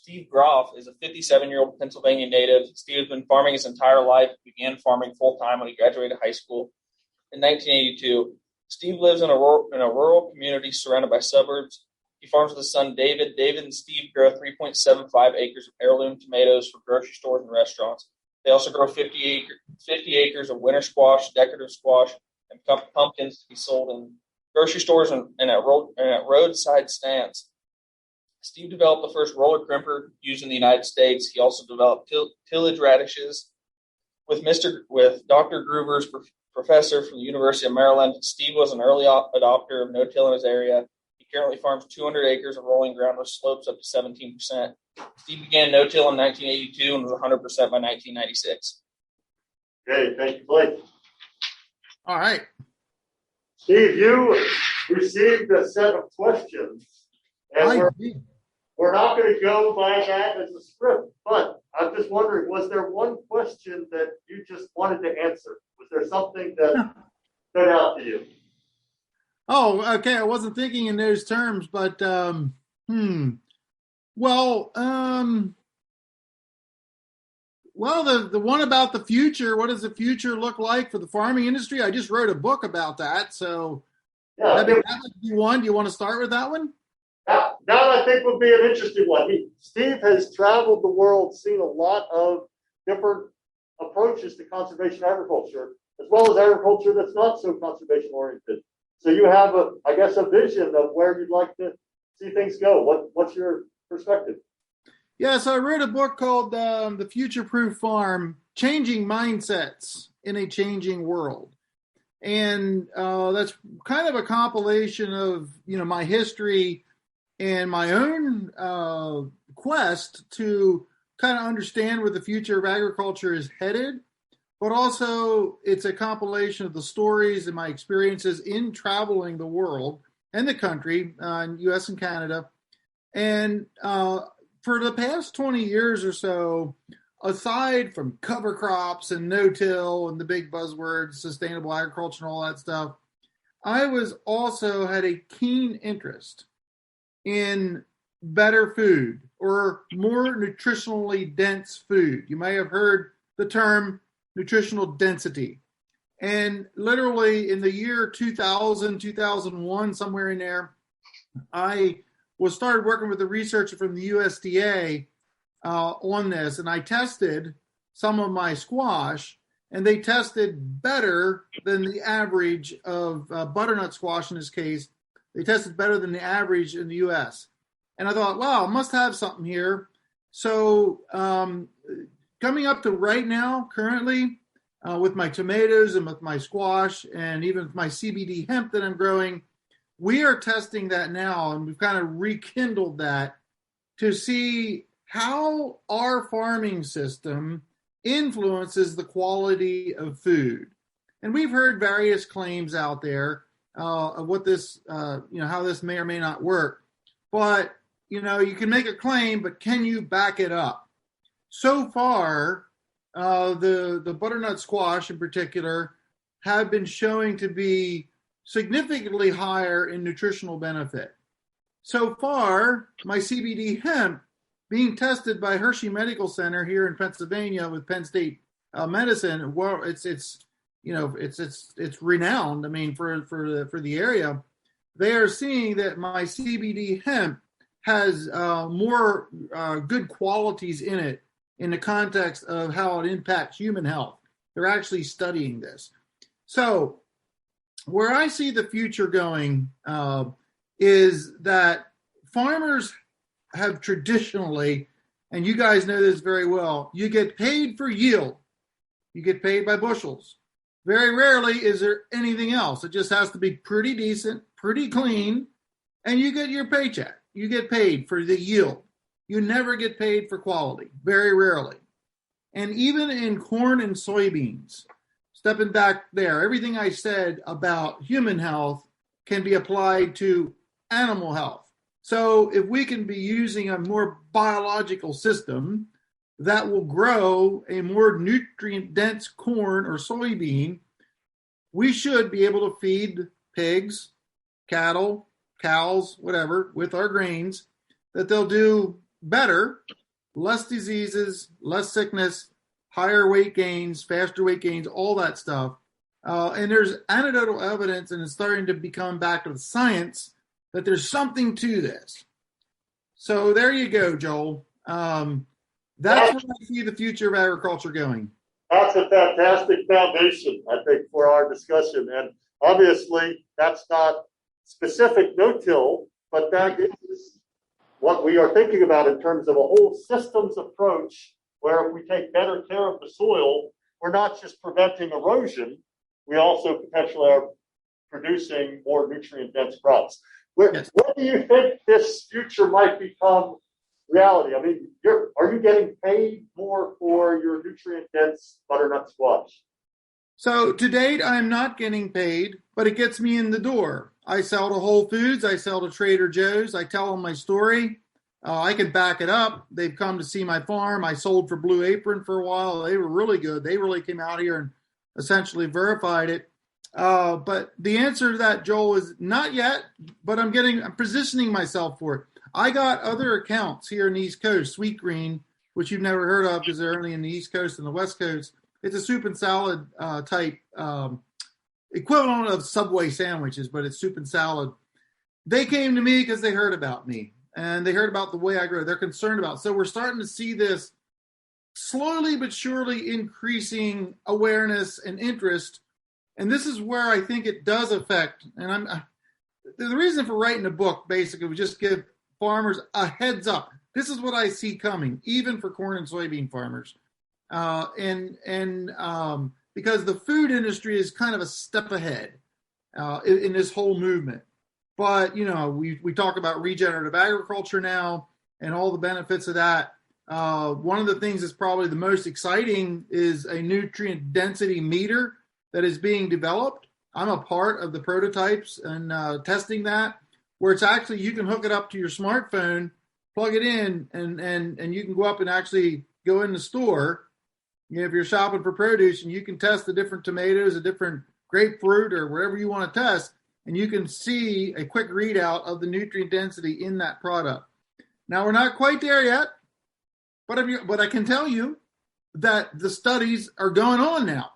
Steve Groff is a 57-year-old Pennsylvania native. Steve has been farming his entire life, began farming full-time when he graduated high school in 1982. Steve lives in a rural community surrounded by suburbs. He farms with his son, David. David and Steve grow 3.75 acres of heirloom tomatoes for grocery stores and restaurants. They also grow 50 acres of winter squash, decorative squash, and pumpkins to be sold in grocery stores and at roadside stands. Steve developed the first roller crimper used in the United States. He also developed tillage radishes with Dr. Gruver's professor from the University of Maryland. Steve was an early adopter of no-till in his area. He currently farms 200 acres of rolling ground with slopes up to 17%. Steve began no-till in 1982 and was 100% by 1996. Okay, thank you, Blake. All right. Steve, you received a set of questions, and we're not going to go by that as a script, but I'm just wondering, was there one question that you just wanted to answer? Was there something that stood out to you? Oh, okay. I wasn't thinking in those terms, but Well, the one about the future. What does the future look like for the farming industry? I just wrote a book about that, so that would be one. Do you want to start with that one? That I think would be an interesting one. Steve has traveled the world, seen a lot of different approaches to conservation agriculture, as well as agriculture that's not so conservation oriented. So you have a vision of where you'd like to see things go. What's your perspective? Yeah, so I wrote a book called The Future-Proof Farm, Changing Mindsets in a Changing World. And that's kind of a compilation of, my history and my own quest to kind of understand where the future of agriculture is headed. But also it's a compilation of the stories and my experiences in traveling the world and the country, in U.S. and Canada. And for the past 20 years or so, aside from cover crops and no-till and the big buzzwords, sustainable agriculture and all that stuff, I was also had a keen interest in better food or more nutritionally dense food. You may have heard the term nutritional density. And literally in the year 2000, 2001, somewhere in there, I started working with a researcher from the USDA on this, and I tested some of my squash, and they tested better than the average of butternut squash in this case. They tested better than the average in the U.S. And I thought, wow, I must have something here. So coming up to right now, currently, with my tomatoes and with my squash and even with my CBD hemp that I'm growing, we are testing that now, and we've kind of rekindled that to see how our farming system influences the quality of food. And we've heard various claims out there of what this, how this may or may not work. But, you can make a claim, but can you back it up? So far, the butternut squash in particular have been showing to be significantly higher in nutritional benefit. So far, my CBD hemp being tested by Hershey Medical Center here in Pennsylvania with Penn State Medicine, well, it's renowned. I mean, for the area, they are seeing that my CBD hemp has more good qualities in it in the context of how it impacts human health. They're actually studying this. So where I see the future going is that farmers have traditionally, and you guys know this very well, you get paid for yield. You get paid by bushels. Very rarely is there anything else. It just has to be pretty decent, pretty clean, and you get your paycheck. You get paid for the yield. You never get paid for quality, very rarely. And even in corn and soybeans, stepping back there, everything I said about human health can be applied to animal health. So if we can be using a more biological system that will grow a more nutrient-dense corn or soybean, we should be able to feed pigs, cattle, cows, whatever, with our grains, that they'll do better, less diseases, less sickness, higher weight gains, faster weight gains, all that stuff. And there's anecdotal evidence, and it's starting to become back to the science, that there's something to this. So there you go, Joel. That's where I see the future of agriculture going. That's a fantastic foundation, I think, for our discussion. And obviously, that's not specific no-till, but that is what we are thinking about in terms of a whole systems approach, where if we take better care of the soil, we're not just preventing erosion, we also potentially are producing more nutrient-dense crops. When do you think this future might become reality? I mean, are you getting paid more for your nutrient-dense butternut squash? So to date, I'm not getting paid, but it gets me in the door. I sell to Whole Foods. I sell to Trader Joe's. I tell them my story. I can back it up. They've come to see my farm. I sold for Blue Apron for a while. They were really good. They really came out here and essentially verified it. But the answer to that, Joel, is not yet, but I'm positioning myself for it. I got other accounts here in the East Coast, Sweet Green, which you've never heard of because they're only in the East Coast and the West Coast. It's a soup and salad type equivalent of Subway sandwiches, but it's soup and salad. They came to me because they heard about me and they heard about the way I grow. They're concerned about it. So we're starting to see this slowly but surely increasing awareness and interest. And this is where I think it does affect. And the reason for writing a book basically was just give farmers a heads up. This is what I see coming, even for corn and soybean farmers. Because the food industry is kind of a step ahead in this whole movement. But, we talk about regenerative agriculture now and all the benefits of that. One of the things that's probably the most exciting is a nutrient density meter that is being developed. I'm a part of the prototypes and testing that, where it's actually, you can hook it up to your smartphone, plug it in, and you can go up and actually go in the store. If you're shopping for produce, and you can test the different tomatoes, a different grapefruit, or whatever you want to test, and you can see a quick readout of the nutrient density in that product. Now, we're not quite there yet, but I can tell you that the studies are going on now.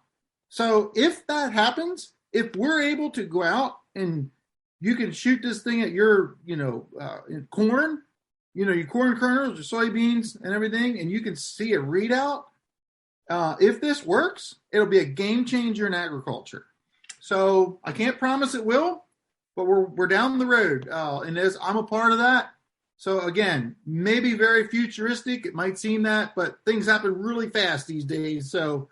So if that happens, if we're able to go out and you can shoot this thing at your, corn, your corn kernels, your soybeans and everything, and you can see a readout, if this works, it'll be a game changer in agriculture. So I can't promise it will, but we're down the road in this. I'm a part of that. So again, maybe very futuristic. It might seem that, but things happen really fast these days. So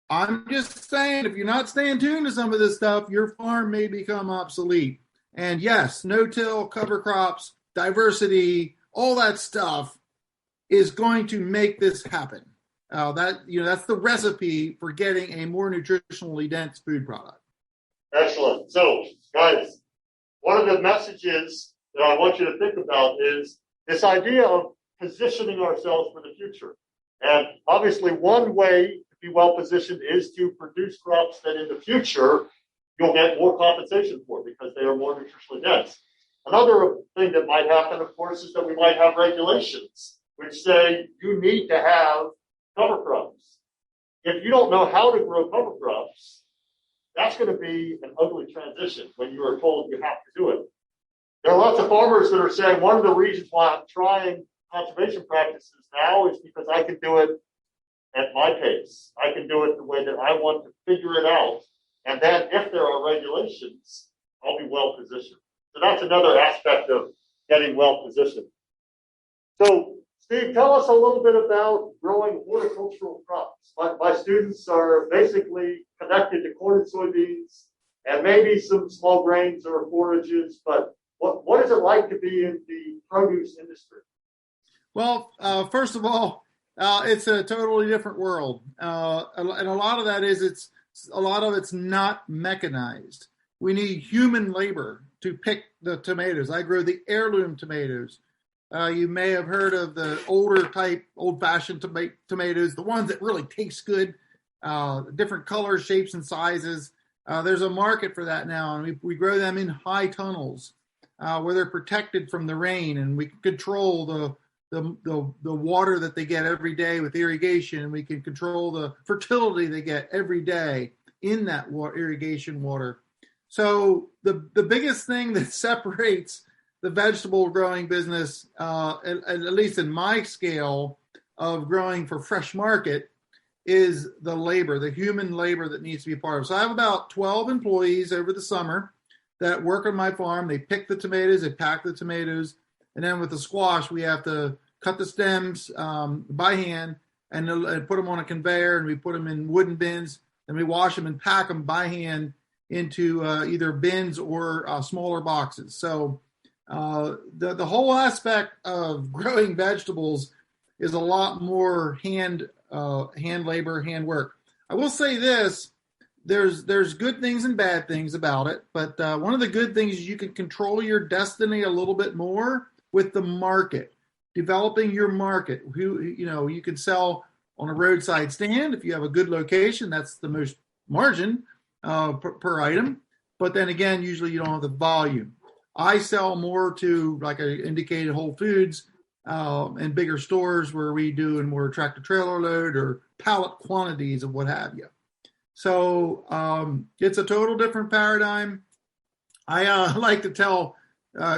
I'm just saying, if you're not staying tuned to some of this stuff, your farm may become obsolete. And yes, no-till, cover crops, diversity, all that stuff is going to make this happen. That's the recipe for getting a more nutritionally dense food product. Excellent. So, guys, one of the messages that I want you to think about is this idea of positioning ourselves for the future. And obviously, one way to be well positioned is to produce crops that in the future you'll get more compensation for because they are more nutritionally dense. Another thing that might happen, of course, is that we might have regulations which say you need to have cover crops. If you don't know how to grow cover crops, that's going to be an ugly transition when you are told you have to do it. There are lots of farmers that are saying one of the reasons why I'm trying conservation practices now is because I can do it at my pace. I can do it the way that I want to figure it out. And then if there are regulations, I'll be well positioned. So that's another aspect of getting well positioned. So, Steve, tell us a little bit about growing horticultural crops. My students are basically connected to corn and soybeans and maybe some small grains or forages, but what is it like to be in the produce industry? Well, first of all, it's a totally different world. And a lot of that is it's not mechanized. We need human labor to pick the tomatoes. I grow the heirloom tomatoes. You may have heard of the older type, old-fashioned tomatoes, the ones that really taste good, different colors, shapes, and sizes. There's a market for that now, and we grow them in high tunnels where they're protected from the rain, and we can control the water that they get every day with irrigation, and we can control the fertility they get every day in that irrigation water. So the biggest thing that separates the vegetable growing business, at least in my scale of growing for fresh market, is the labor, the human labor that needs to be a part of. So I have about 12 employees over the summer that work on my farm. They pick the tomatoes, they pack the tomatoes, and then with the squash, we have to cut the stems by hand and put them on a conveyor, and we put them in wooden bins, and we wash them and pack them by hand into either bins or smaller boxes. So the whole aspect of growing vegetables is a lot more hand labor, hand work. I will say this: there's good things and bad things about it, but one of the good things is you can control your destiny a little bit more with the market, developing your market. You can sell on a roadside stand if you have a good location. That's the most margin per item, but then again, usually you don't have the volume. I sell more to, like I indicated, Whole Foods and bigger stores where we do a more tractor trailer load or pallet quantities of what have you. So it's a total different paradigm. I like to tell,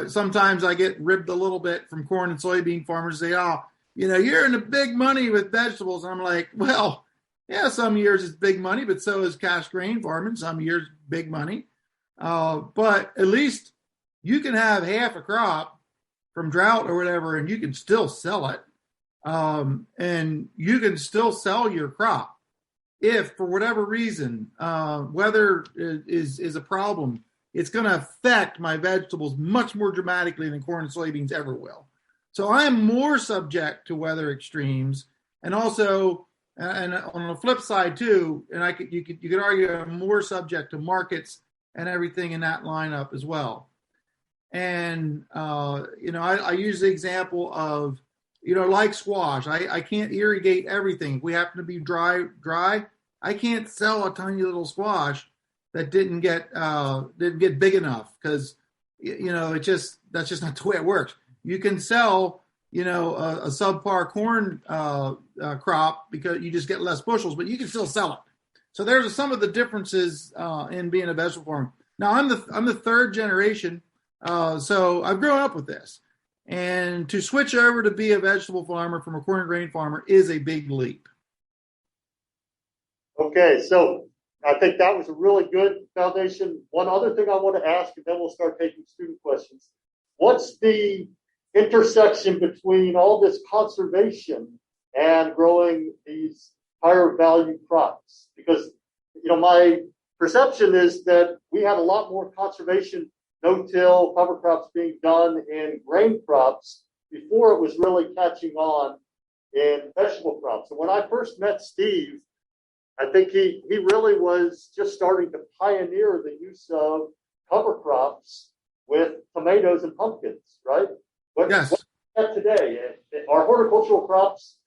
sometimes I get ribbed a little bit from corn and soybean farmers. Say, you're in the big money with vegetables. And I'm like, well, yeah, some years it's big money, but so is cash grain farming. Some years big money. But at least you can have half a crop from drought or whatever, and you can still sell it. And you can still sell your crop. If for whatever reason, weather is a problem, it's going to affect my vegetables much more dramatically than corn and soybeans ever will. So I am more subject to weather extremes, and also, and on the flip side too, and you could argue I'm more subject to markets and everything in that lineup as well. And I use the example of, like squash. I can't irrigate everything. If we happen to be dry, I can't sell a tiny little squash that didn't get big enough, because that's just not the way it works. You can sell a subpar corn crop because you just get less bushels, but you can still sell it. So there's some of the differences in being a vegetable farmer. Now I'm the third generation, so I've grown up with this. And to switch over to be a vegetable farmer from a corn and grain farmer is a big leap. Okay, so I think that was a really good foundation. One other thing I want to ask, and then we'll start taking student questions. What's the intersection between all this conservation and growing these higher value crops? Because, my perception is that we had a lot more conservation, no-till, cover crops being done in grain crops before it was really catching on in vegetable crops. And when I first met Steve, I think he really was just starting to pioneer the use of cover crops with tomatoes and pumpkins, right? Yes. What's that today? Are horticultural crops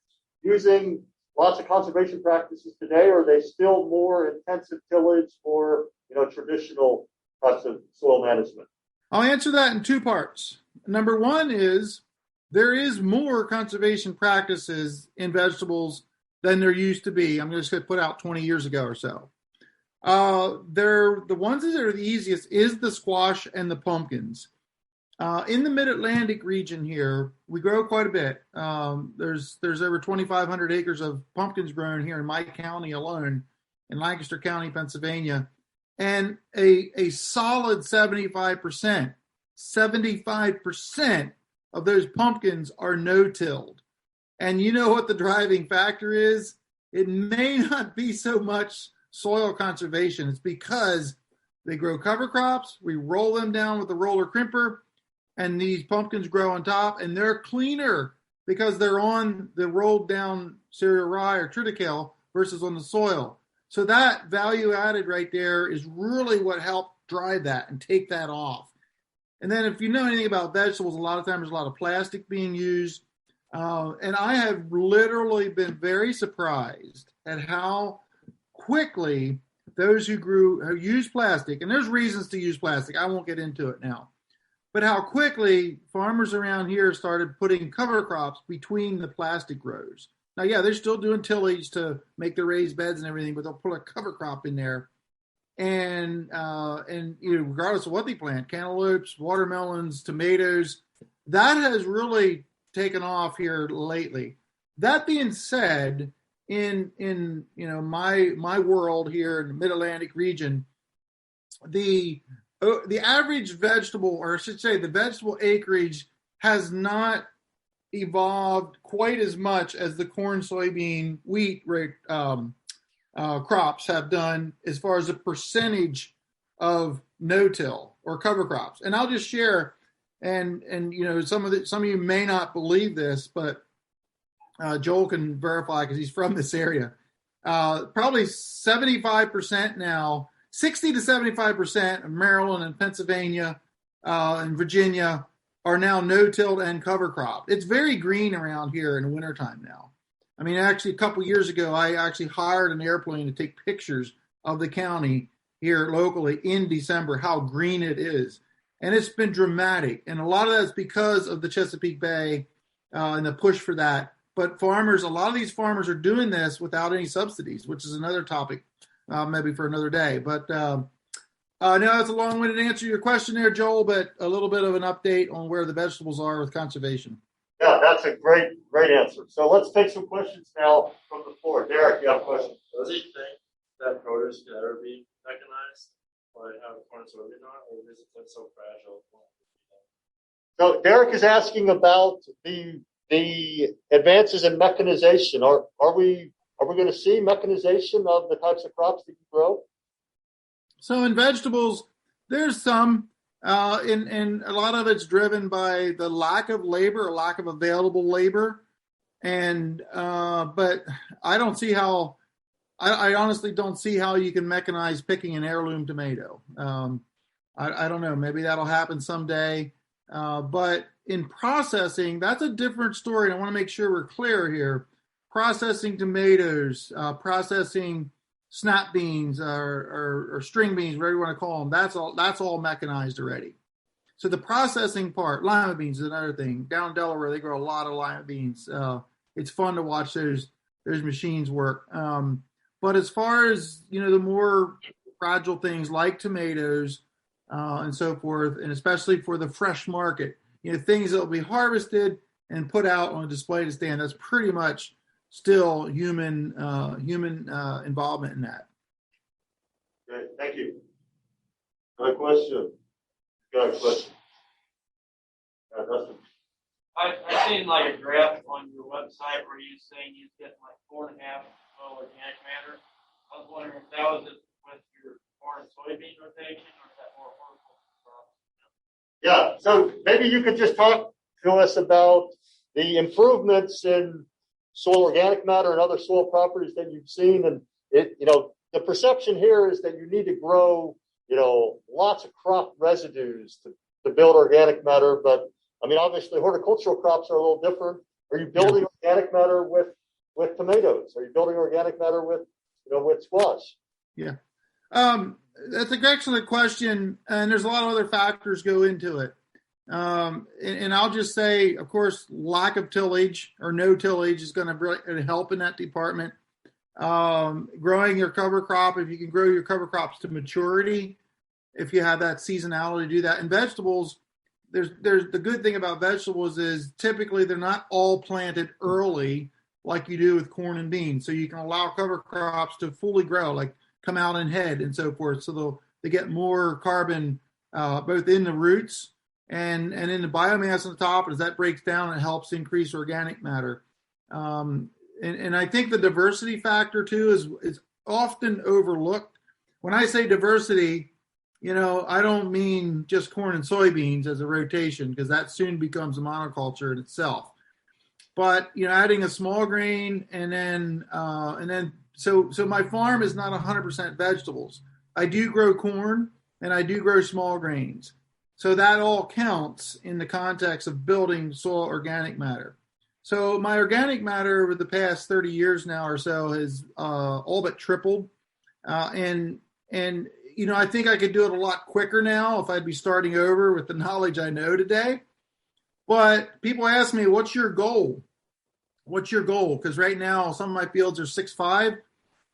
using lots of conservation practices today, or are they still more intensive tillage or traditional types of soil management? I'll answer that in two parts. Number one is there is more conservation practices in vegetables than there used to be. I'm just going to put out 20 years ago or so. The ones that are the easiest is the squash and the pumpkins. In the Mid-Atlantic region here, we grow quite a bit. There's over 2,500 acres of pumpkins grown here in my county alone, in Lancaster County, Pennsylvania. And a solid 75% of those pumpkins are no-tilled. And you know what the driving factor is? It may not be so much soil conservation. It's because they grow cover crops, we roll them down with a roller crimper, and these pumpkins grow on top, and they're cleaner because they're on the rolled down cereal rye or triticale versus on the soil. So that value added right there is really what helped drive that and take that off. And then if you know anything about vegetables, a lot of times there's a lot of plastic being used. And I have literally been very surprised at how quickly those who use plastic, and there's reasons to use plastic, I won't get into it now, but how quickly farmers around here started putting cover crops between the plastic rows. Now, yeah, they're still doing tillage to make the raised beds and everything, but they'll put a cover crop in there. And regardless of what they plant, cantaloupes, watermelons, tomatoes, that has really taken off here lately. That being said, in my world here in the Mid-Atlantic region, the average vegetable, or I should say the vegetable acreage, has not evolved quite as much as the corn, soybean, wheat crops have done as far as a percentage of no-till or cover crops. And I'll just share, and some of you may not believe this, but Joel can verify because he's from this area. Probably 75% now, 60 to 75% of Maryland and Pennsylvania and Virginia are now no-tilled and cover crop. It's very green around here in the wintertime now. I mean, actually, a couple years ago, I actually hired an airplane to take pictures of the county here locally in December, how green it is. And it's been dramatic. And a lot of that's because of the Chesapeake Bay and the push for that. But a lot of these farmers are doing this without any subsidies, which is another topic maybe for another day. But now it's a long-winded answer to your question there, Joel, but a little bit of an update on where the vegetables are with conservation. Yeah, that's a great answer. So let's take some questions now from the floor. Derek, you have a question. Does he think that produce could ever be mechanized, like how corn and soybean are, or is it so fragile? So Derek is asking about the advances in mechanization. Are we going to see mechanization of the types of crops that you grow? So in vegetables, there's some, and a lot of it's driven by the lack of labor, or lack of available labor. And but I don't see how. I honestly don't see how you can mechanize picking an heirloom tomato. I don't know. Maybe that'll happen someday. But in processing, that's a different story. And I want to make sure we're clear here. Processing tomatoes, processing snap beans or string beans, whatever you want to call them, that's all mechanized already. So the processing part, lima beans is another thing. Down in Delaware, they grow a lot of lima beans. It's fun to watch those machines work. But as far as, the more fragile things like tomatoes and so forth, and especially for the fresh market, things that will be harvested and put out on a display to stand, that's pretty much still human involvement in that. Great, thank you. Got a question? Dustin. I've seen like a graph on your website where you're saying you get like 4.5 organic matter. I was wondering if that was with your corn and soybean rotation, or is that more horticultural? Yeah, so maybe you could just talk to us about the improvements in soil organic matter and other soil properties that you've seen. And the perception here is that you need to grow, lots of crop residues to build organic matter. But I mean, obviously horticultural crops are a little different. Are you building organic matter with tomatoes? Are you building organic matter with squash? Yeah. That's an excellent question. And there's a lot of other factors go into it. And I'll just say, of course, lack of tillage or no tillage is going to really help in that department. Growing your cover crop, if you can grow your cover crops to maturity, if you have that seasonality to do that. And vegetables, there's the good thing about vegetables is typically they're not all planted early like you do with corn and beans. So you can allow cover crops to fully grow, like come out and head and so forth. So they get more carbon both in the roots and in the biomass on the top. As that breaks down, it helps increase organic matter. And I think the diversity factor too is often overlooked. When I say diversity, I don't mean just corn and soybeans as a rotation, because that soon becomes a monoculture in itself. But adding a small grain and then so my farm is not 100% vegetables. I do grow corn and I do grow small grains. So that all counts in the context of building soil organic matter. So my organic matter over the past 30 years now or so has all but tripled. And I think I could do it a lot quicker now if I'd be starting over with the knowledge I know today. But people ask me, what's your goal? What's your goal? Because right now, some of my fields are 6.5.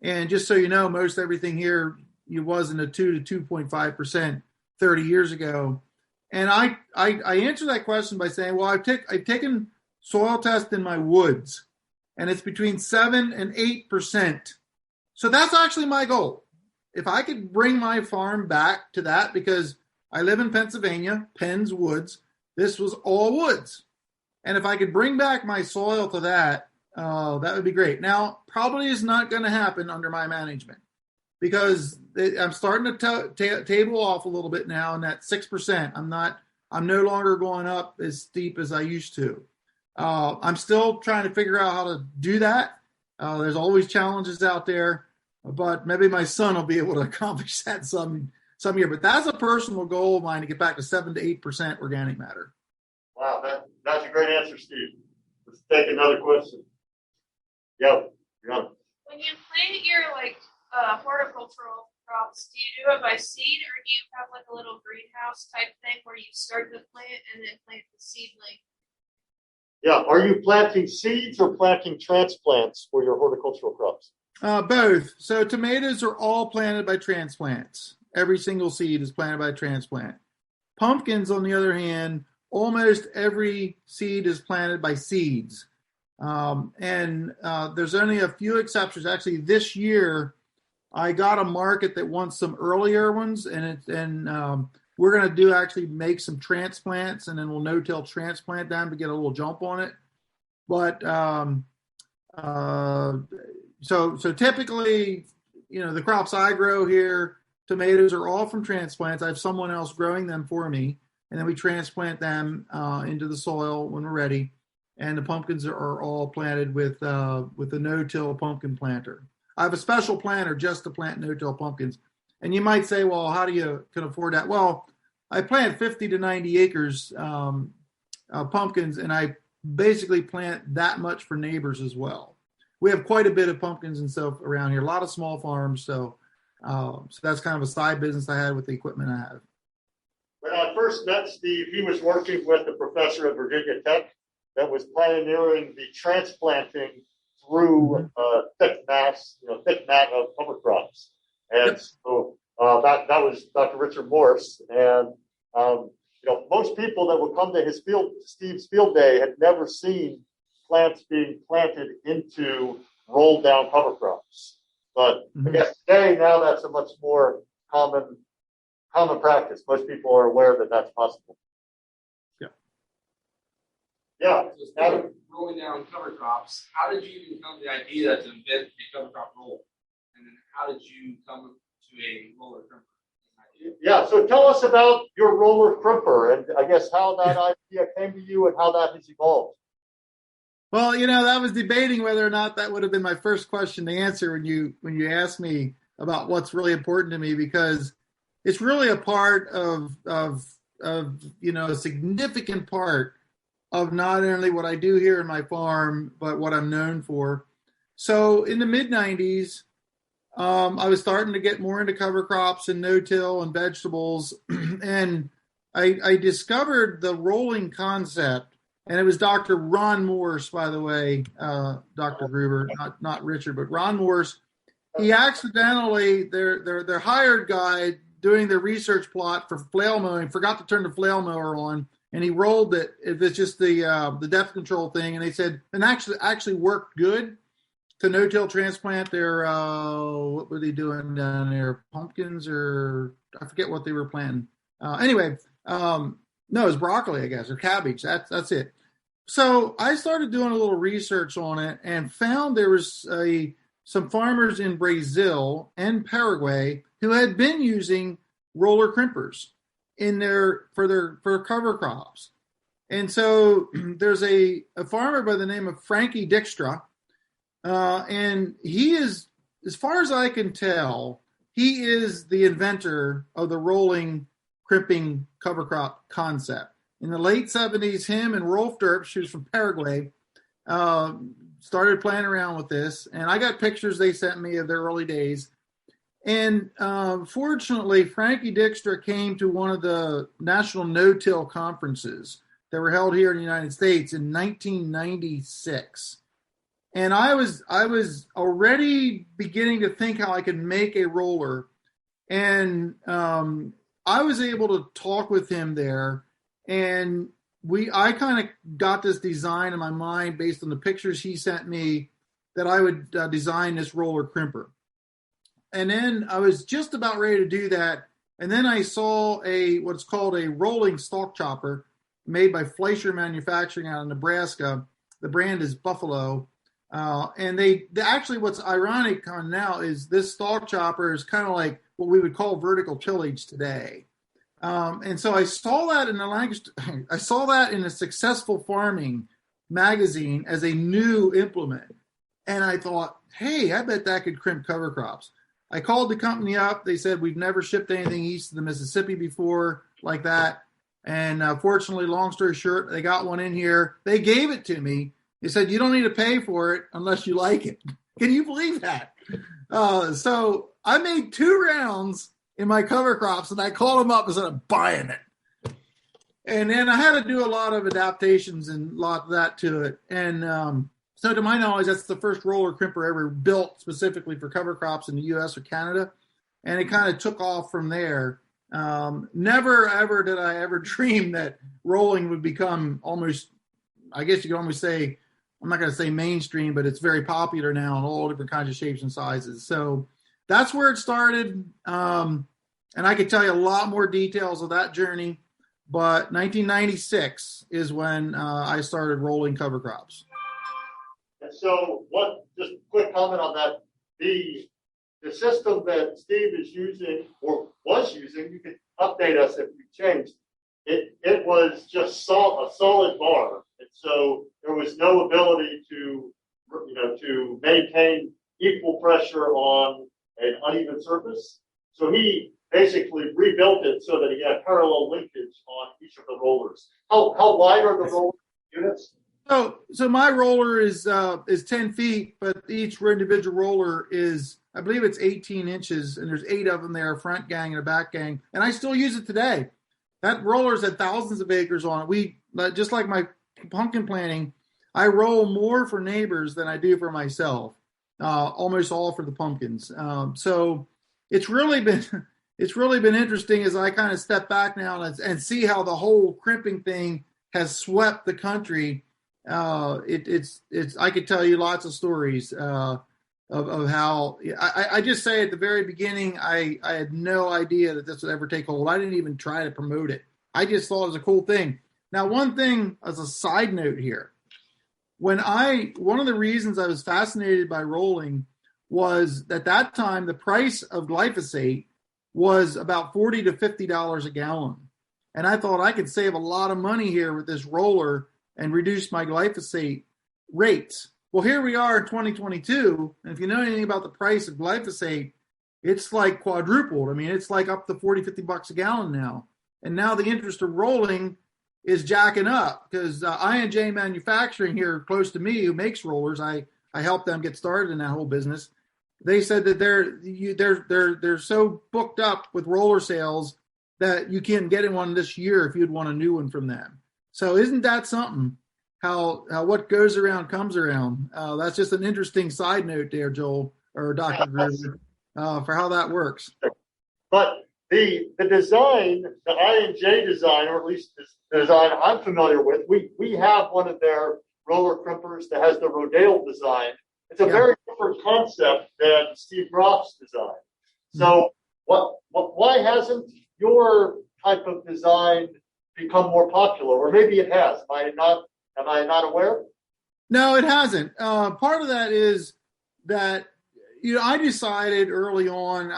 And just so you know, most everything here wasn't a 2 to 2.5% 30 years ago. And I answer that question by saying, well, I've taken soil tests in my woods, and it's between 7 and 8%. So that's actually my goal. If I could bring my farm back to that, because I live in Pennsylvania, Penn's Woods, this was all woods. And if I could bring back my soil to that, that would be great. Now, probably is not going to happen under my management, because I'm starting to table off a little bit now in that 6%. I'm no longer going up as steep as I used to. I'm still trying to figure out how to do that. There's always challenges out there, but maybe my son will be able to accomplish that some year. But that's a personal goal of mine, to get back to 7 to 8% organic matter. Wow, that's a great answer, Steve. Let's take another question. Yeah. When you plant your horticultural crops, do you do it by seed, or do you have like a little greenhouse type thing where you start the plant and then plant the seedling? Yeah. Are you planting seeds or planting transplants for your horticultural crops? Both. So tomatoes are all planted by transplants. Every single seed is planted by transplant. Pumpkins, on the other hand, almost every seed is planted by seeds. And there's only a few exceptions. Actually, this year, I got a market that wants some earlier ones, and we're going to make some transplants, and then we'll no-till transplant them to get a little jump on it. But so typically, the crops I grow here, tomatoes are all from transplants. I have someone else growing them for me, and then we transplant them into the soil when we're ready. And the pumpkins are all planted with a no-till pumpkin planter. I have a special planter just to plant no-till pumpkins. And you might say, well, how do you can afford that? Well, I plant 50 to 90 acres pumpkins, and I basically plant that much for neighbors as well. We have quite a bit of pumpkins and stuff around here, a lot of small farms. So that's kind of a side business I had with the equipment I have. When I first met Steve, he was working with a professor at Virginia Tech that was pioneering the transplanting through thick mat of cover crops. And so that was Dr. Richard Morse. And, most people that would come to Steve's field day had never seen plants being planted into rolled down cover crops. But I guess today, now that's a much more common practice. Most people are aware that that's possible. Yeah. So rolling down cover crops, how did you even come to the idea to invent a cover crop roll? And then how did you come to a roller crimper? Yeah, so tell us about your roller crimper, and I guess how that idea came to you and how that has evolved. Well, that was debating whether or not that would have been my first question to answer when you asked me about what's really important to me, because it's really a part of a significant part of not only what I do here in my farm, but what I'm known for. So in the mid-90s, I was starting to get more into cover crops and no-till and vegetables. And I discovered the rolling concept. And it was Dr. Ron Morse, by the way, Dr. Gruver, not Richard, but Ron Morse. He accidentally, their hired guy doing the research plot for flail mowing, forgot to turn the flail mower on. And he rolled it. It was just the depth control thing. And they said, and actually worked good to no-till transplant their, what were they doing down there? Pumpkins, or I forget what they were planting. Anyway, no, it was broccoli, I guess, or cabbage. That's it. So I started doing a little research on it and found there was some farmers in Brazil and Paraguay who had been using roller crimpers for cover crops. And so there's a farmer by the name of Frankie Dijkstra, and he is, as far as I can tell, he is the inventor of the rolling crimping cover crop concept. In the late 70s, him and Rolf Derps, who's from Paraguay, started playing around with this. And I got pictures they sent me of their early days. And fortunately, Frankie Dykstra came to one of the national no-till conferences that were held here in the United States in 1996. And I was already beginning to think how I could make a roller. And I was able to talk with him there, and I kind of got this design in my mind based on the pictures he sent me that I would design this roller crimper. And then I was just about ready to do that. And then I saw what's called a rolling stalk chopper made by Fleischer Manufacturing out of Nebraska. The brand is Buffalo. And they actually, what's ironic on now is this stalk chopper is kind of like what we would call vertical tillage today. And so I saw that I saw that in a Successful Farming magazine as a new implement. And I thought, hey, I bet that could crimp cover crops. I called the company up. They said, we've never shipped anything east of the Mississippi before like that. And fortunately, long story short, they got one in here. They gave it to me. They said, you don't need to pay for it unless you like it. Can you believe that? So I made 2 rounds in my cover crops, and I called them up and said, I'm buying it. And then I had to do a lot of adaptations and a lot of that to it. And so to my knowledge, that's the first roller crimper ever built specifically for cover crops in the U.S. or Canada. And it kind of took off from there. Never, ever did I ever dream that rolling would become almost, I guess you could almost say, I'm not going to say mainstream, but it's very popular now in all different kinds of shapes and sizes. So that's where it started. And I could tell you a lot more details of that journey. But 1996 is when I started rolling cover crops. And so just a quick comment on that. The system that Steve is using or was using, you can update us if you've changed. It was just a solid bar. And so there was no ability to maintain equal pressure on an uneven surface. So he basically rebuilt it so that he had parallel linkage on each of the rollers. How wide are the roller units? So my roller is 10 feet, but each individual roller is, I believe it's 18 inches, and there's 8 of them there, a front gang and a back gang, and I still use it today. That roller's had thousands of acres on it. We, just like my pumpkin planting, I roll more for neighbors than I do for myself, almost all for the pumpkins. So it's really been interesting as I kind of step back now and see how the whole crimping thing has swept the country. It's I could tell you lots of stories of how I just say at the very beginning I had no idea that this would ever take hold. I didn't even try to promote it. I just thought it was a cool thing. Now, one thing as a side note here, one of the reasons I was fascinated by rolling was at that time the price of glyphosate was about $40 to $50 a gallon, and I thought I could save a lot of money here with this roller and reduce my glyphosate rates. Well, here we are in 2022, and if you know anything about the price of glyphosate, it's like quadrupled. I mean, it's like up to $40-50 a gallon now. And now the interest of rolling is jacking up because I&J Manufacturing here close to me, who makes rollers, I helped them get started in that whole business. They said that they're so booked up with roller sales that you can't get in one this year if you'd want a new one from them. So isn't that something? How what goes around comes around. That's just an interesting side note there, Joel or Dr. Gruver, for how that works. But the design, the I&J design, or at least the design I'm familiar with, we have one of their roller crimpers that has the Rodel design. It's a very different concept than Steve Groff's design. So why hasn't your type of design become more popular? Or maybe it has. Am I not aware? No, it hasn't. Part of that is that I decided early on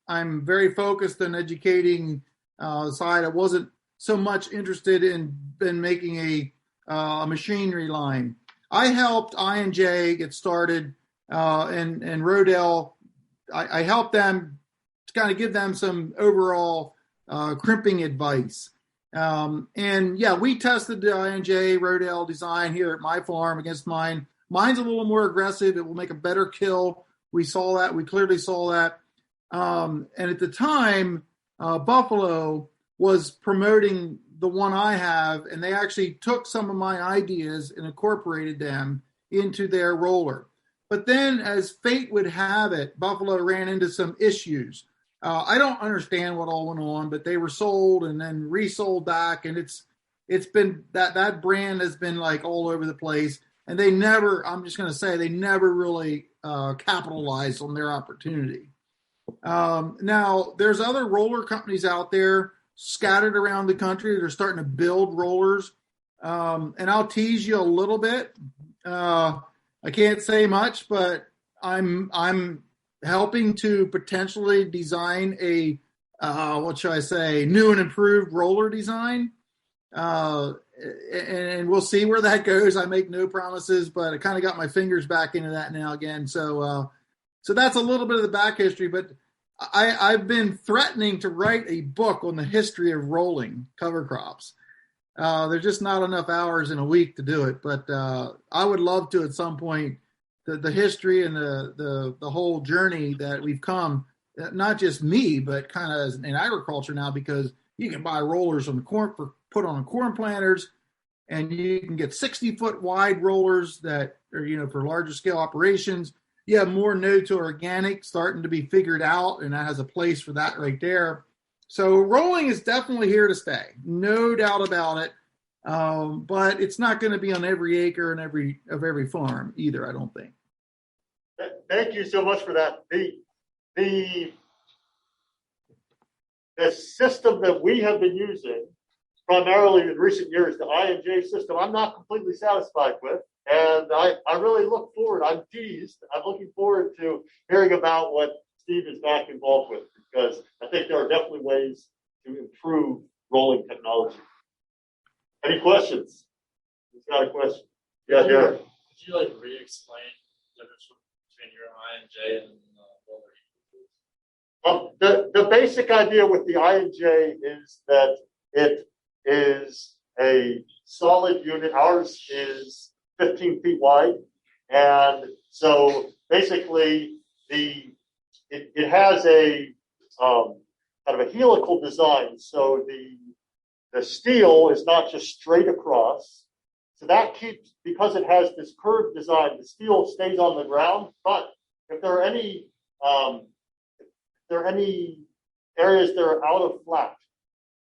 I'm very focused on educating side. I wasn't so much interested in making a machinery line. I helped I&J get started, and Rodel. I helped them to kind of give them some overall crimping advice. And we tested the I&J Rodel design here at my farm against mine. Mine's a little more aggressive. It will make a better kill We saw that. We clearly saw that. And at the time, Buffalo was promoting the one I have, and they actually took some of my ideas and incorporated them into their roller. But then, as fate would have it, Buffalo ran into some issues. I don't understand what all went on, but they were sold and then resold back, and it's been that brand has been like all over the place, and they never. I'm just going to say they never really capitalized on their opportunity. Now, there's other roller companies out there scattered around the country that are starting to build rollers, and I'll tease you a little bit. I can't say much, but I'm helping to potentially design a what should I say, new and improved roller design, and we'll see where that goes. I make no promises, but I kind of got my fingers back into that now again. So that's a little bit of the back history, but I've been threatening to write a book on the history of rolling cover crops. There's just not enough hours in a week to do it, but I would love to at some point. The history and the whole journey that we've come, not just me, but kind of in agriculture now, because you can buy rollers on the corn put on corn planters, and you can get 60-foot wide rollers that are for larger scale operations. You have more no to organic starting to be figured out, and that has a place for that right there. So rolling is definitely here to stay, no doubt about it. But it's not going to be on every acre and every farm either, I don't think. Thank you so much for that. The system that we have been using primarily in recent years, the I&J system, I'm not completely satisfied with. And I really look forward. I'm teased. I'm looking forward to hearing about what Steve is back involved with, because I think there are definitely ways to improve rolling technology. Any questions? Who's got a question? Yeah, Derek. Could you re-explain the difference between your I&J and roller? The basic idea with the I&J is that it is a solid unit. Ours is 15 feet wide, and so basically it has a kind of a helical design. So the steel is not just straight across. So that keeps, because it has this curved design, the steel stays on the ground. But if there are any areas that are out of flat,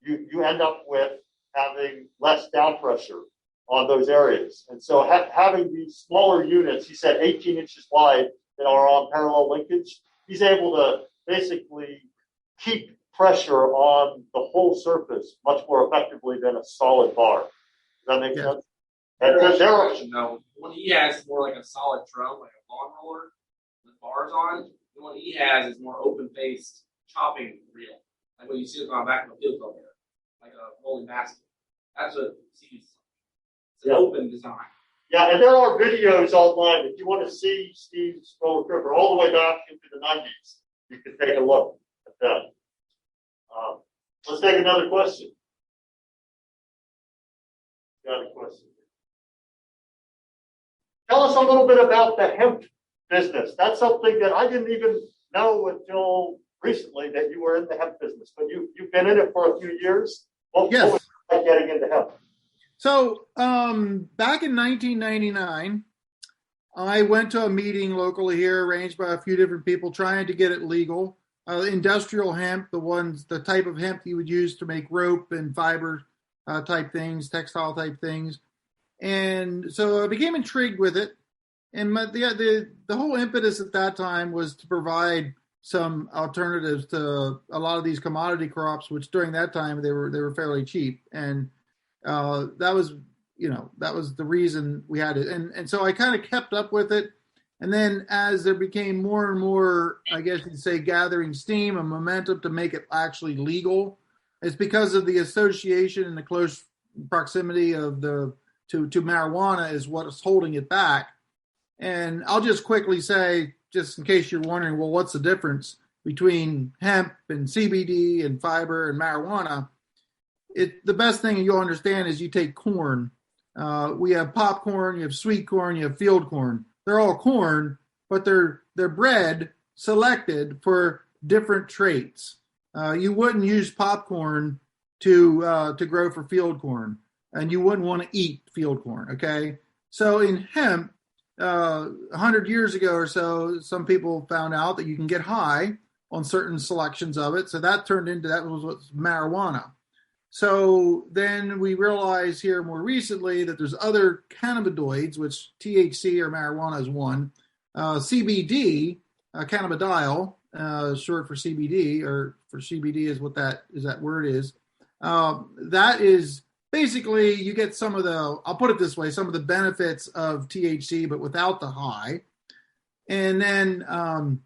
you end up with having less down pressure on those areas. And so having these smaller units, he said 18 inches wide, that are on parallel linkage, he's able to basically keep pressure on the whole surface much more effectively than a solid bar. Does that make sense? And no, what he has is more like a solid drum, like a lawn roller with bars on. The one he has is more open-faced chopping reel, like what you see on the back of the field over there, like a rolling basket. That's what Steve's. It's an open design. Yeah, and there are videos online. If you want to see Steve's roller Gruver all the way back into the 90s, you can take a look at that. Let's take another question. Got a question? Tell us a little bit about the hemp business. That's something that I didn't even know until recently, that you were in the hemp business, but you've been in it for a few years. What was it like getting into hemp? So back in 1999, I went to a meeting locally here, arranged by a few different people, trying to get it legal. Industrial hemp, the type of hemp you would use to make rope and fiber type things, textile type things. And so I became intrigued with it. And the whole impetus at that time was to provide some alternatives to a lot of these commodity crops, which during that time they were fairly cheap. And that was the reason we had it. And so I kind of kept up with it. And then as there became more and more, I guess you'd say, gathering steam and momentum to make it actually legal, it's because of the association and the close proximity of to marijuana is what is holding it back. And I'll just quickly say, just in case you're wondering, well, what's the difference between hemp and CBD and fiber and marijuana? The best thing you'll understand is you take corn. We have popcorn, you have sweet corn, you have field corn. They're all corn, but they're bred, selected for different traits. You wouldn't use popcorn to grow for field corn, and you wouldn't want to eat field corn. Okay, so in hemp, 100 years ago or so, some people found out that you can get high on certain selections of it. So that was what's marijuana. So then we realized here more recently that there's other cannabinoids, which THC or marijuana is one. CBD, cannabidiol, short for CBD, or for CBD is what that word is. That is basically, you get some of the, I'll put it this way, some of the benefits of THC, but without the high. And then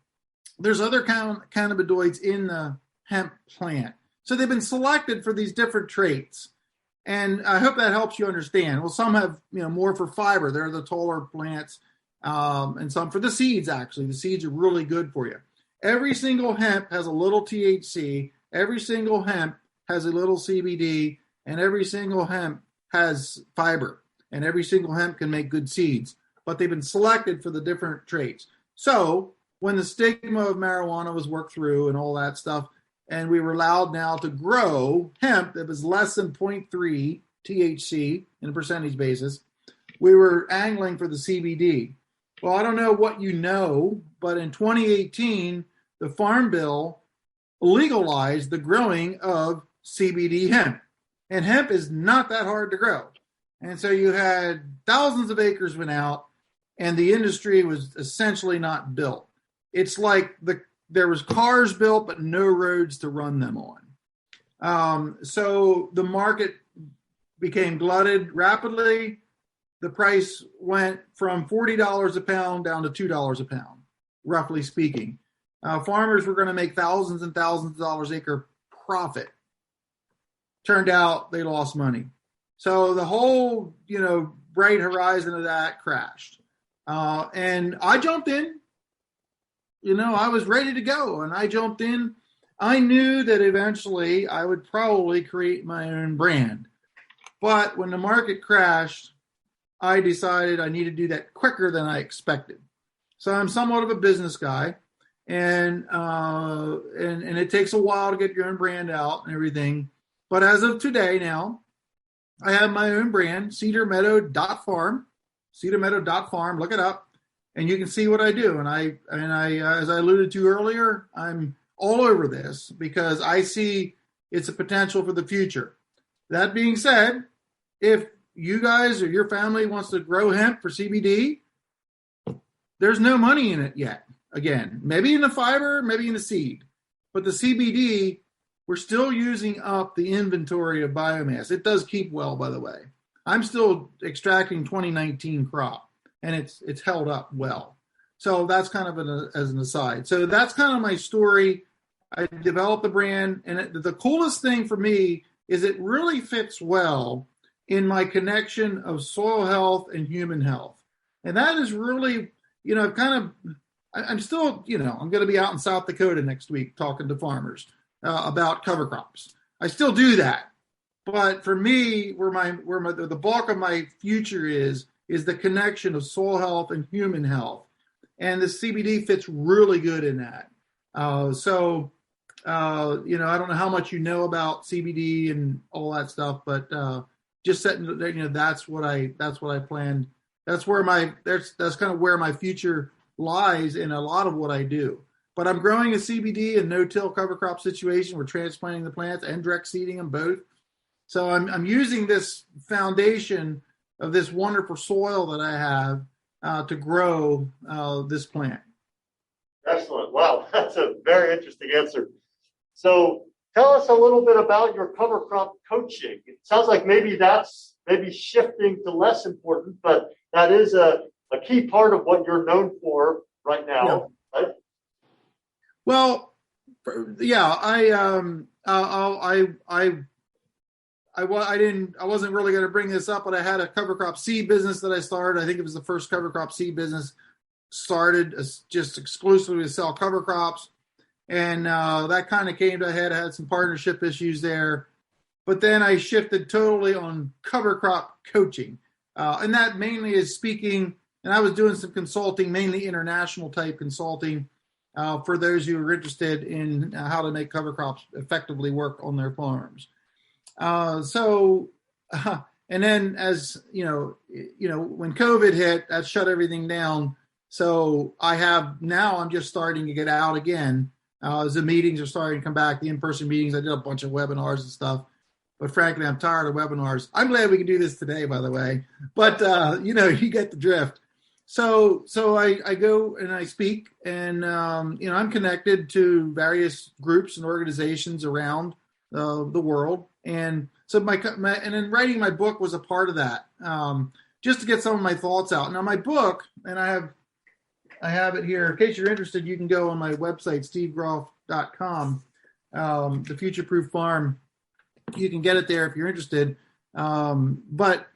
there's other cannabinoids in the hemp plant. So they've been selected for these different traits. And I hope that helps you understand. Well, some have, more for fiber. They're the taller plants, and some for the seeds, actually. The seeds are really good for you. Every single hemp has a little THC. Every single hemp has a little CBD. And every single hemp has fiber. And every single hemp can make good seeds. But they've been selected for the different traits. So when the stigma of marijuana was worked through and all that stuff, and we were allowed now to grow hemp that was less than 0.3 THC in a percentage basis, we were angling for the CBD. Well, I don't know what you know, but in 2018, the Farm Bill legalized the growing of CBD hemp. And hemp is not that hard to grow. And so you had thousands of acres went out, and the industry was essentially not built. It's like there was cars built, but no roads to run them on. So the market became glutted rapidly. The price went from $40 a pound down to $2 a pound, roughly speaking. Farmers were going to make thousands and thousands of dollars acre profit. Turned out they lost money. So the whole, bright horizon of that crashed. And I jumped in. I was ready to go, and I jumped in. I knew that eventually I would probably create my own brand. But when the market crashed, I decided I needed to do that quicker than I expected. So I'm somewhat of a business guy, and it takes a while to get your own brand out and everything. But as of today now, I have my own brand, cedarmeadow.farm, cedarmeadow.farm, look it up, and you can see what I do. And I, as I alluded to earlier, I'm all over this because I see it's a potential for the future. That being said, if you guys or your family wants to grow hemp for CBD, there's no money in it yet. Again, maybe in the fiber, maybe in the seed, but the CBD, we're still using up the inventory of biomass. It does keep well, by the way. I'm still extracting 2019 crop, and it's held up well. So that's kind of as an aside. So that's kind of my story. I developed the brand, and the coolest thing for me is it really fits well in my connection of soil health and human health. And that is really, I'm still, I'm going to be out in South Dakota next week talking to farmers about cover crops. I still do that. But for me, where the bulk of my future is the connection of soil health and human health. And the CBD fits really good in that. I don't know how much you know about CBD and all that stuff, but just setting, that's what I planned. That's kind of where my future lies in a lot of what I do. But I'm growing a CBD and no-till cover crop situation. We're transplanting the plants and direct seeding them both. So I'm using this foundation of this wonderful soil that I have to grow this plant. Excellent. Wow, that's a very interesting answer. So tell us a little bit about your cover crop coaching. It sounds like maybe that's shifting to less important, but that is a key part of what you're known for right now, right? Well, yeah, I wasn't really going to bring this up, but I had a cover crop seed business that I started. I think it was the first cover crop seed business started just exclusively to sell cover crops. And that kind of came to a head. I had some partnership issues there. But then I shifted totally on cover crop coaching. And that mainly is speaking And I was doing some consulting, mainly international type consulting, for those who are interested in how to make cover crops effectively work on their farms. And then as when COVID hit, that shut everything down. So I'm just starting to get out again. As the meetings are starting to come back, the in-person meetings, I did a bunch of webinars and stuff. But frankly, I'm tired of webinars. I'm glad we can do this today, by the way. But, you get the drift. So I go and I speak, and, I'm connected to various groups and organizations around the world. And so and then writing my book was a part of that, just to get some of my thoughts out. Now, my book, and I have it here. In case you're interested, you can go on my website, stevegroff.com, The Future Proof Farm. You can get it there if you're interested. But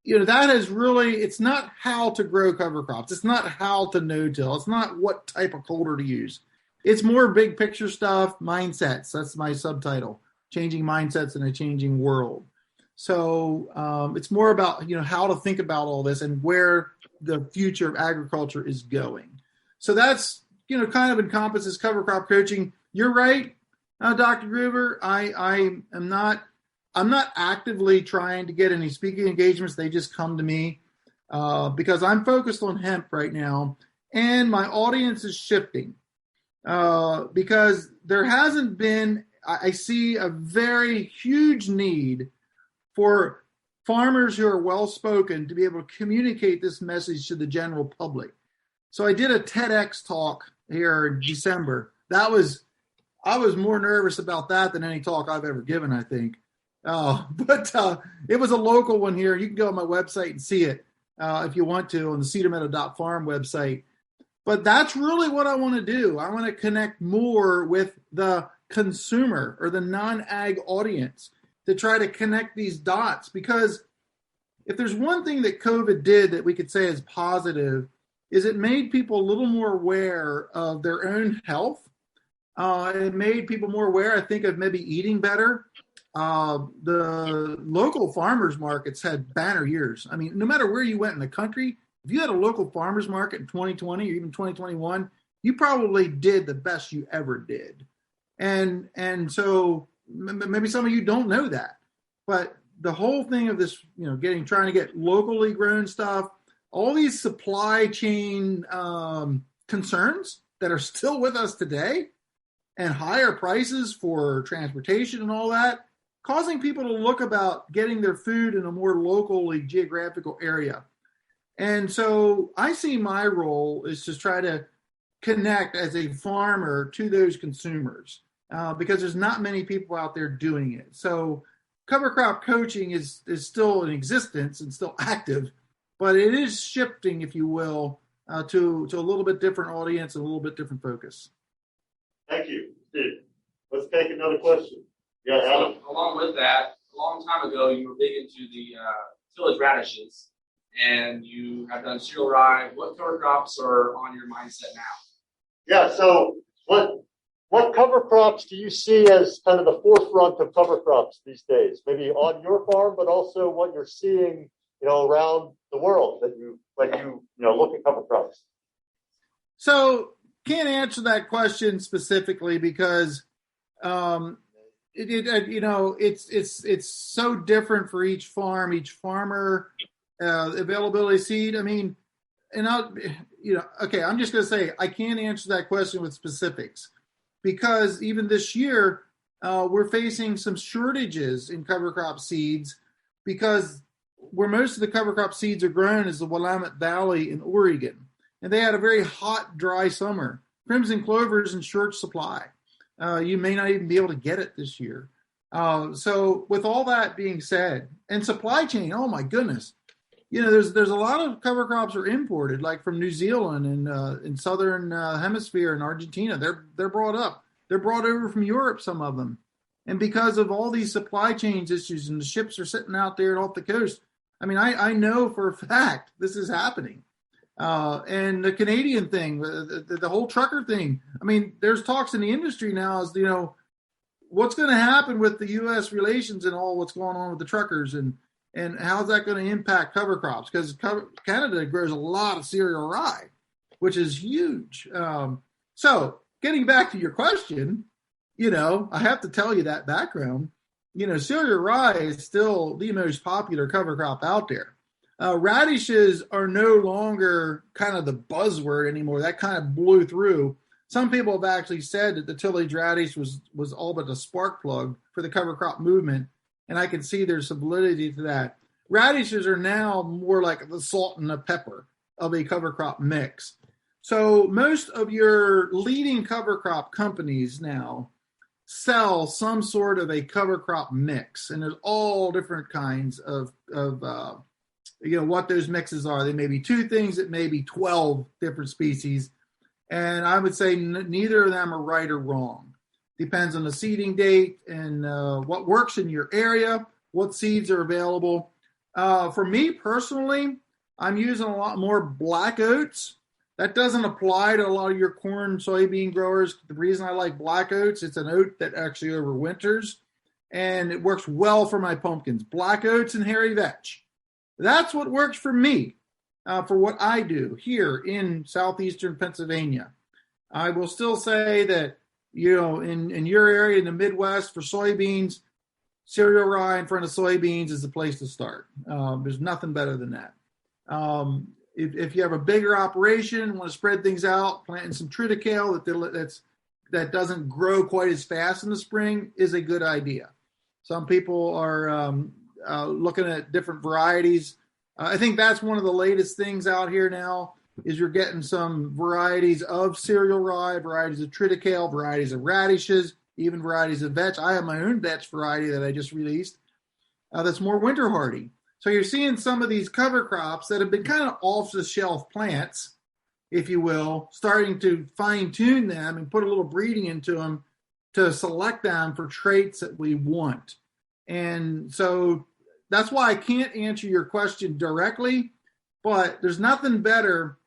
that is really, it's not how to grow cover crops. It's not how to no-till. It's not what type of coulter to use. It's more big picture stuff, mindsets. That's my subtitle, Changing Mindsets in a Changing World. So it's more about, how to think about all this and where the future of agriculture is going. So that's, kind of encompasses cover crop coaching. You're right, Dr. Gruver. I'm not actively trying to get any speaking engagements. They just come to me because I'm focused on hemp right now, and my audience is shifting because there hasn't been, I see a very huge need for farmers who are well-spoken to be able to communicate this message to the general public. So I did a TEDx talk here in December. I was more nervous about that than any talk I've ever given, I think. But it was a local one here. You can go on my website and see it if you want to on the cedarmeadow.farm website. But that's really what I want to do. I want to connect more with the consumer or the non-ag audience to try to connect these dots. Because if there's one thing that COVID did that we could say is positive, is it made people a little more aware of their own health. It made people more aware, I think, of maybe eating better. The local farmers markets had banner years. I mean, no matter where you went in the country, if you had a local farmers market in 2020 or even 2021, you probably did the best you ever did. And so maybe some of you don't know that, but the whole thing of this, trying to get locally grown stuff, all these supply chain concerns that are still with us today, and higher prices for transportation and all that, causing people to look about getting their food in a more locally geographical area. And so I see my role is to try to connect as a farmer to those consumers because there's not many people out there doing it. So cover crop coaching is still in existence and still active, but it is shifting, if you will, to a little bit different audience and a little bit different focus. Thank you, Steve. Let's take another question. Yeah, Adam. So, along with that, a long time ago, you were big into the tillage radishes, and you have done cereal rye. What cover crops are on your mindset now? Yeah, so what cover crops do you see as kind of the forefront of cover crops these days? Maybe on your farm, but also what you're seeing, around the world that you look at cover crops. So can't answer that question specifically because it's so different for each farm, each farmer, availability of seed. I mean, and I'm just going to say I can't answer that question with specifics because even this year we're facing some shortages in cover crop seeds because where most of the cover crop seeds are grown is the Willamette Valley in Oregon. And they had a very hot, dry summer. Crimson clover is in short supply. You may not even be able to get it this year. So with all that being said, and supply chain, oh my goodness, there's a lot of cover crops are imported, like from New Zealand and in southern hemisphere and Argentina. They're brought up. They're brought over from Europe, some of them. And because of all these supply chain issues and the ships are sitting out there off the coast, I mean, I know for a fact this is happening. And the Canadian thing, the whole trucker thing. I mean, there's talks in the industry now as, what's going to happen with the U.S. relations and all what's going on with the truckers. And And how's that going to impact cover crops? Because Canada grows a lot of cereal rye, which is huge. So getting back to your question, I have to tell you that background. Cereal rye is still the most popular cover crop out there. Radishes are no longer kind of the buzzword anymore. That kind of blew through. Some people have actually said that the tillage radish was all but a spark plug for the cover crop movement, and I can see there's some validity to that. Radishes are now more like the salt and the pepper of a cover crop mix. So most of your leading cover crop companies now sell some sort of a cover crop mix, and there's all different kinds of what those mixes are. They may be 2 things, it may be 12 different species. And I would say neither of them are right or wrong. Depends on the seeding date and what works in your area, what seeds are available. For me personally, I'm using a lot more black oats. That doesn't apply to a lot of your corn, soybean growers. The reason I like black oats, it's an oat that actually overwinters, and it works well for my pumpkins. Black oats and hairy vetch. That's what works for me. For what I do here in southeastern Pennsylvania. I will still say that, in your area in the Midwest for soybeans, cereal rye in front of soybeans is the place to start. There's nothing better than that. If you have a bigger operation, want to spread things out, planting some triticale that doesn't grow quite as fast in the spring is a good idea. Some people are looking at different varieties. I think that's one of the latest things out here now is you're getting some varieties of cereal rye, varieties of triticale, varieties of radishes, even varieties of vetch. I have my own vetch variety that I just released that's more winter hardy. So you're seeing some of these cover crops that have been kind of off-the-shelf plants, if you will, starting to fine-tune them and put a little breeding into them to select them for traits that we want. And so that's why I can't answer your question directly, but there's nothing better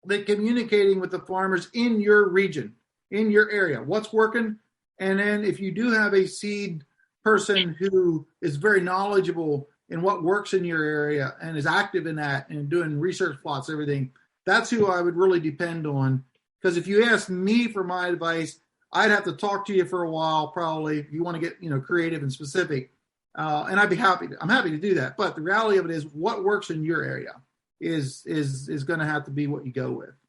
than communicating with the farmers in your region, in your area, what's working. And then if you do have a seed person who is very knowledgeable in what works in your area and is active in that and doing research plots, everything, that's who I would really depend on. Because if you ask me for my advice, I'd have to talk to you for a while, probably, if you want to get creative and specific. And I'm happy to do that. But the reality of it is what works in your area is going to have to be what you go with.